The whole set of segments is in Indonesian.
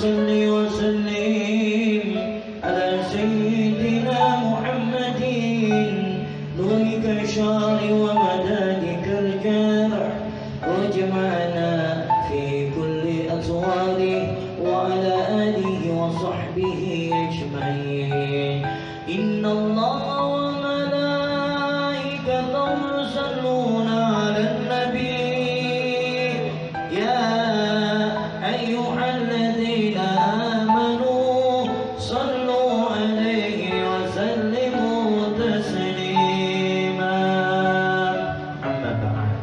صل وسلم سيدنا محمد نورك الشعر ومدادك الجارح واجمعنا في كل أزواره وعلى آله وصحبه أجمعين. إن الله وملائكته يصلون على النبي يا أيها الذين آمنوا صلوا عليه وسلموا تسليما. أما بعد.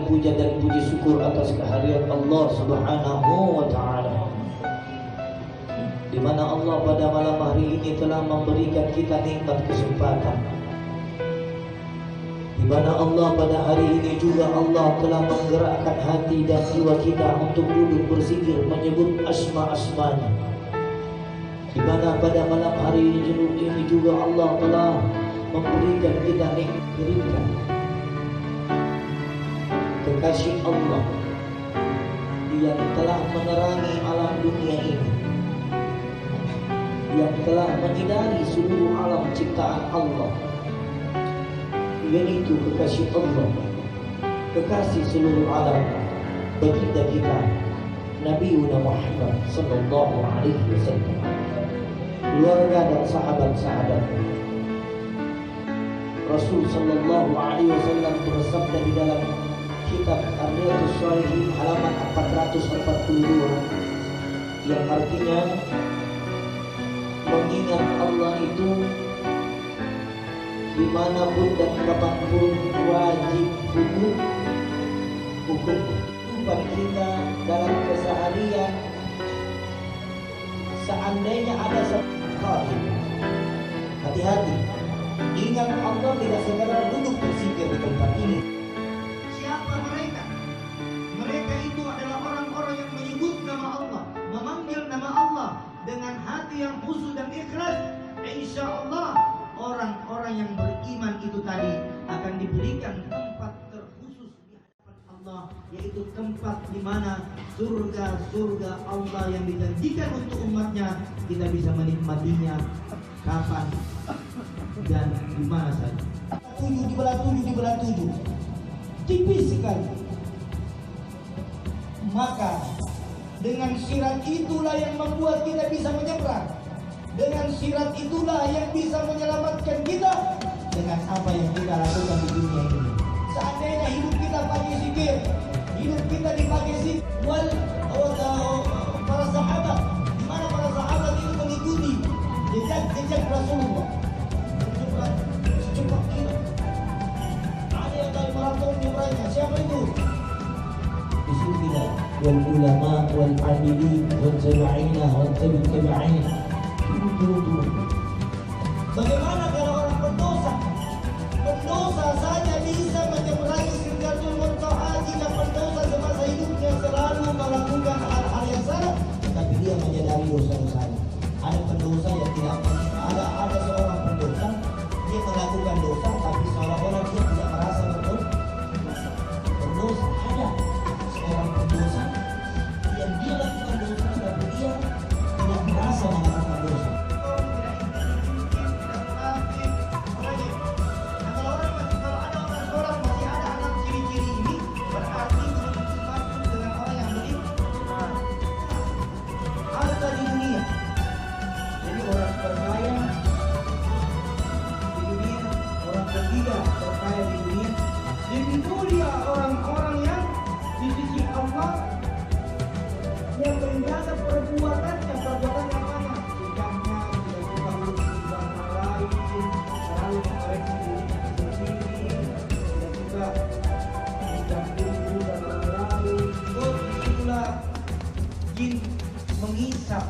Puja dan puji syukur atas kehadiran Allah Subhanahu wa Ta'ala, di mana Allah pada malam hari ini telah memberikan kita nikmat kesempatan, di mana Allah pada hari ini juga Allah telah menggerakkan hati dan jiwa kita untuk duduk berzikir menyebut asma-asmanya, di mana pada malam hari ini juga Allah telah memberikan kita nikmat kekasih Allah yang telah menerangi alam dunia ini, yang telah menyinari seluruh alam ciptaan Allah, yaitu kekasih Allah, kekasih seluruh alam, baginda kita Nabi Muhammad sallallahu alaihi wasallam, keluarga dan sahabat-sahabat Rasul sallallahu alaihi wasallam bersabda di dalam kitab Riyadhus Shalihin halaman 442 yang artinya mengingat Allah itu dimanapun dan kapanpun wajib hukum kita dalam keseharian. Seandainya ada sekali, hati-hati, ingat Allah tidak sekadar duduk berzikir di tempat ini. Siapa mereka? Mereka itu adalah orang-orang yang menyebut nama Allah, memanggil nama Allah dengan hati yang khusyuk dan ikhlas. Insya Allah orang-orang yang beriman itu tadi akan diberikan tempat terkhusus di hadapan Allah, yaitu tempat di mana surga-surga Allah yang dijanjikan untuk umatnya, kita bisa menikmatinya kapan dan di mana saja. 7 dibelah 7 tipis sekali. Maka dengan sirat itulah yang membuat kita bisa menyeberang. Dengan sirat itulah yang bisa menyelamatkan kita dengan apa yang kita lakukan di dunia ini. Seandainya hidup kita pakai zikir, hidup kita dipakai zikir, para sahabat, di mana para sahabat itu mengikuti jejak Rasulullah. Secepat kilat. Ada yang dari maraton nyebrangnya. Siapa itu? Bismillah. Wal ulama wal amilin wal jami'ina wal tabi'in. Turun. Bagaimana kalau orang berdosa? Berdosa saja bisa menyeberangi Sidratul Muntaha jika berdosa semasa hidupnya selalu melakukan hal-hal yang salah, tapi dia menyadari dosa-dosanya. Ada pendosa yang tidak ada seorang pendosa, dia melakukan dosa tapi seolah-olah dia tidak merasa berdosa. Ada seorang pendosa yang dia lakukan dosa tapi dia tidak merasa melakukan dosa. Yang menjaga perbuatannya yang mana? Sikapnya tidak suka berusaha orang lain, selalu mengoreksi dirinya sendiri, tidak suka mencampuri dan orang lain. Itulah jin menghisap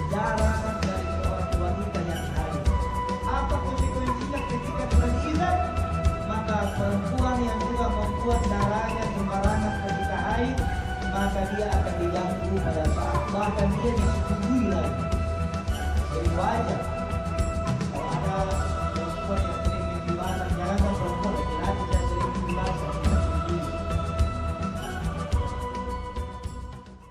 darah dari seorang wanita yang haid. Apa konsekuensinya ketika terhisap? Maka perempuan yang juga membuat darahnya sembarangan ketika haid, maka dia akan diganggu pada saat bahkan dia disetujui lagi. Jadi wajar